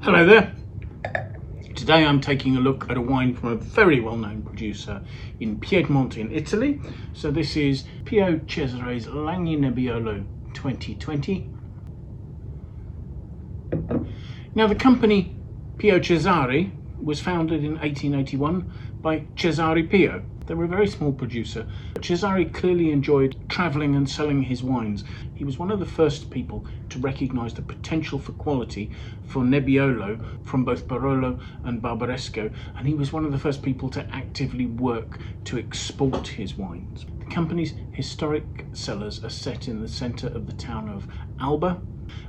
Hello there. Today I'm taking a look at a wine from a very well-known producer in Piedmont in Italy. So this is Pio Cesare's Langhe Nebbiolo 2020. Now the company Pio Cesare was founded in 1881 by Cesare Pio. They were a very small producer. Cesare clearly enjoyed travelling and selling his wines. He was one of the first people to recognise the potential for quality for Nebbiolo from both Barolo and Barbaresco, and he was one of the first people to actively work to export his wines. The company's historic cellars are set in the centre of the town of Alba,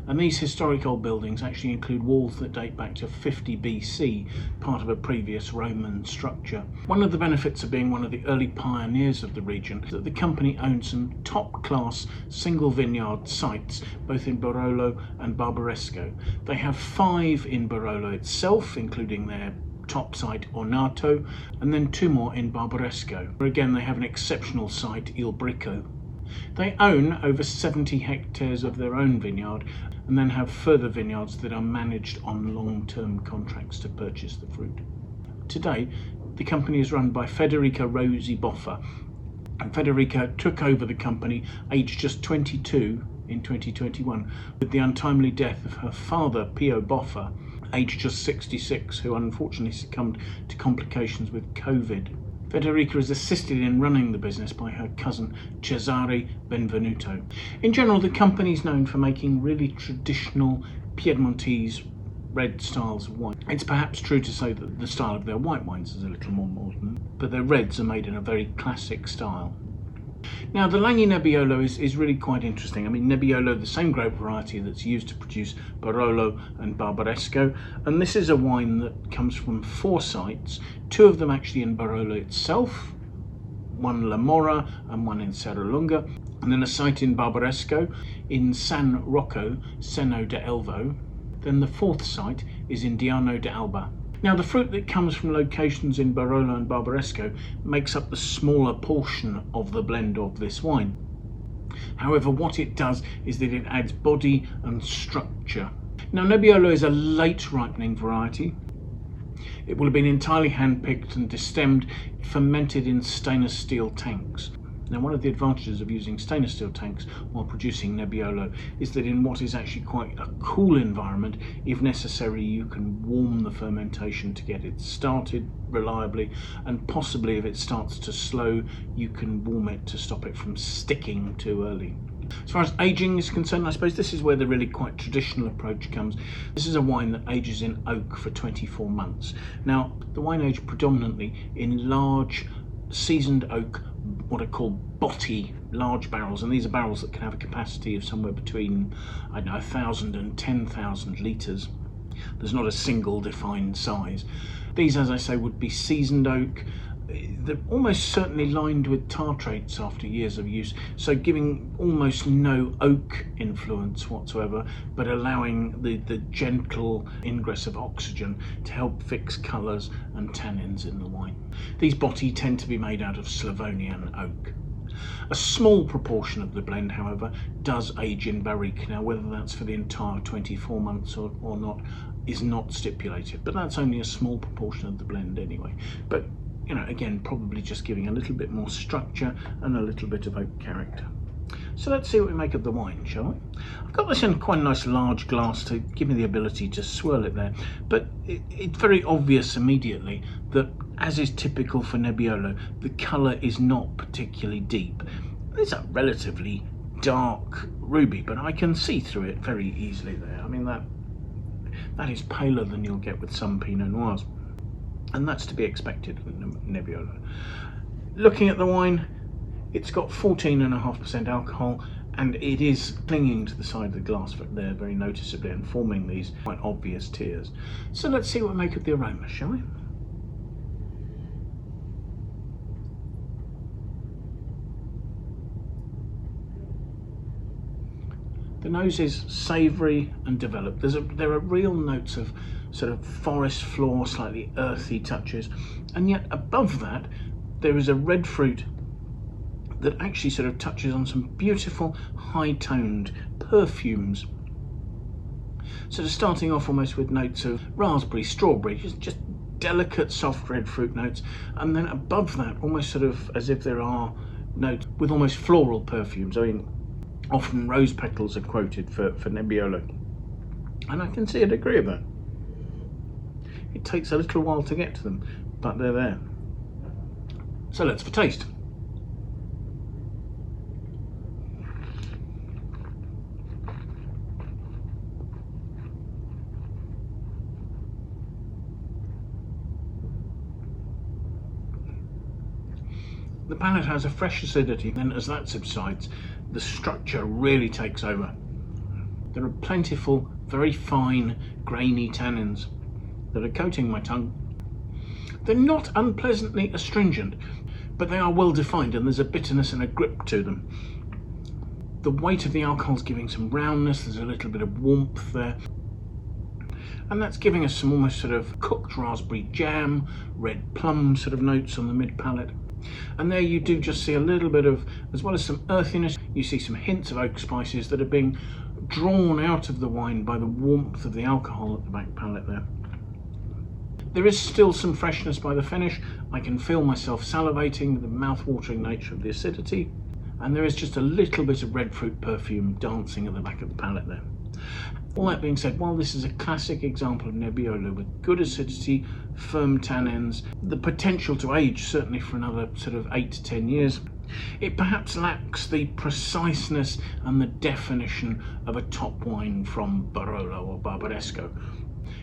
and these historic old buildings actually include walls that date back to 50 BC, part of a previous Roman structure. One of the benefits of being one of the early pioneers of the region is that the company owns some top-class single vineyard sites, both in Barolo and Barbaresco. They have 5 in Barolo itself, including their top site Ornato, and then 2 more in Barbaresco, where again they have an exceptional site, Il Bricco. They own over 70 hectares of their own vineyard and then have further vineyards that are managed on long-term contracts to purchase the fruit. Today, the company is run by Federica Rosi Boffa, and Federica took over the company aged just 22 in 2021 with the untimely death of her father, Pio Boffa, aged just 66, who unfortunately succumbed to complications with COVID. Federica is assisted in running the business by her cousin Cesare Benvenuto. In general, the company is known for making really traditional Piedmontese red styles of wine. It's perhaps true to say that the style of their white wines is a little more modern, but their reds are made in a very classic style. Now the Langhe Nebbiolo is really quite interesting. I mean, Nebbiolo, the same grape variety that's used to produce Barolo and Barbaresco, and this is a wine that comes from 4 sites, 2 of them actually in Barolo itself, one La Mora and one in Serralunga, and then a site in Barbaresco in San Rocco, Seno de Elvo. Then the 4th site is in Diano de Alba. Now the fruit that comes from locations in Barolo and Barbaresco makes up the smaller portion of the blend of this wine. However, what it does is that it adds body and structure. Now Nebbiolo is a late ripening variety. It will have been entirely hand-picked and destemmed, fermented in stainless steel tanks. Now one of the advantages of using stainless steel tanks while producing Nebbiolo is that in what is actually quite a cool environment, if necessary, you can warm the fermentation to get it started reliably, and possibly if it starts to slow, you can warm it to stop it from sticking too early. As far as aging is concerned, I suppose this is where the really quite traditional approach comes. This is a wine that ages in oak for 24 months. Now the wine aged predominantly in large seasoned oak, what are called botti, large barrels, and these are barrels that can have a capacity of somewhere between, I don't know, 1,000 and 10,000 litres. There's not a single defined size. These, as I say, would be seasoned oak. They're almost certainly lined with tartrates after years of use, so giving almost no oak influence whatsoever, but allowing the gentle ingress of oxygen to help fix colours and tannins in the wine. These botti tend to be made out of Slavonian oak. A small proportion of the blend, however, does age in barrique. Now whether that's for the entire 24 months or not is not stipulated, but that's only a small proportion of the blend anyway. But you know, again, probably just giving a little bit more structure and a little bit of oak character. So let's see what we make of the wine, shall we? I've got this in quite a nice large glass to give me the ability to swirl it there, but it's very obvious immediately that, as is typical for Nebbiolo, the colour is not particularly deep. It's a relatively dark ruby, but I can see through it very easily there. I mean, that is paler than you'll get with some Pinot Noirs, and that's to be expected with Nebbiolo. Looking at the wine, it's got 14.5% alcohol, and it is clinging to the side of the glass there very noticeably and forming these quite obvious tears. So let's see what we make of the aroma, shall we? The nose is savoury and developed. There are real notes of sort of forest floor, slightly earthy touches, and yet above that there is a red fruit that actually sort of touches on some beautiful high-toned perfumes. Sort of starting off almost with notes of raspberry, strawberry, just delicate soft red fruit notes, and then above that almost sort of as if there are notes with almost floral perfumes. I mean, often rose petals are quoted for Nebbiolo, and I can see a degree of that. It takes a little while to get to them, but they're there. So let's have a taste. The palate has a fresh acidity, then as that subsides, the structure really takes over. There are plentiful, very fine, grainy tannins that are coating my tongue. They're not unpleasantly astringent, but they are well defined and there's a bitterness and a grip to them. The weight of the alcohol is giving some roundness, there's a little bit of warmth there. And that's giving us some almost sort of cooked raspberry jam, red plum sort of notes on the mid palate. And there you do just see a little bit of, as well as some earthiness, you see some hints of oak spices that are being drawn out of the wine by the warmth of the alcohol at the back palate there. There is still some freshness by the finish. I can feel myself salivating with the mouth-watering nature of the acidity. And there is just a little bit of red fruit perfume dancing at the back of the palate there. All that being said, while this is a classic example of Nebbiolo with good acidity, firm tannins, the potential to age certainly for another sort of 8 to 10 years, it perhaps lacks the preciseness and the definition of a top wine from Barolo or Barbaresco.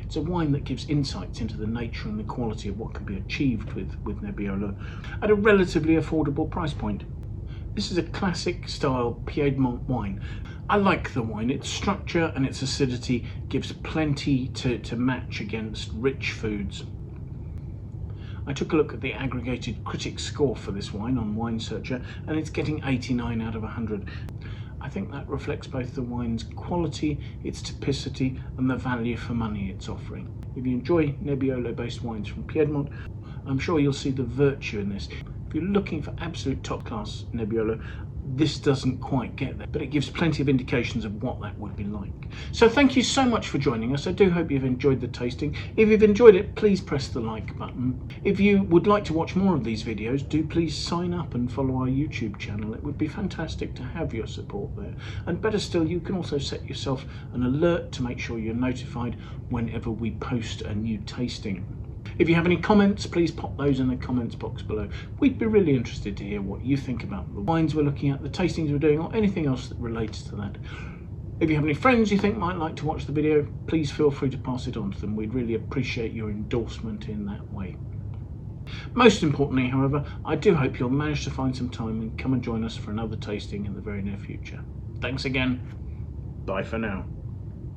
It's a wine that gives insights into the nature and the quality of what can be achieved with Nebbiolo at a relatively affordable price point. This is a classic style Piedmont wine. I like the wine. Its structure and its acidity gives plenty to match against rich foods. I took a look at the aggregated critic score for this wine on Wine Searcher and it's getting 89 out of 100. I think that reflects both the wine's quality, its typicity and the value for money it's offering. If you enjoy Nebbiolo based wines from Piedmont, I'm sure you'll see the virtue in this. If you're looking for absolute top class Nebbiolo, this doesn't quite get there, but it gives plenty of indications of what that would be like. So thank you so much for joining us. I do hope you've enjoyed the tasting. If you've enjoyed it, please press the like button. If you would like to watch more of these videos, do please sign up and follow our YouTube channel. It would be fantastic to have your support there. And better still, you can also set yourself an alert to make sure you're notified whenever we post a new tasting. If you have any comments, please pop those in the comments box below. We'd be really interested to hear what you think about the wines we're looking at, the tastings we're doing, or anything else that relates to that. If you have any friends you think might like to watch the video, please feel free to pass it on to them. We'd really appreciate your endorsement in that way. Most importantly, however, I do hope you'll manage to find some time and come and join us for another tasting in the very near future. Thanks again. Bye for now.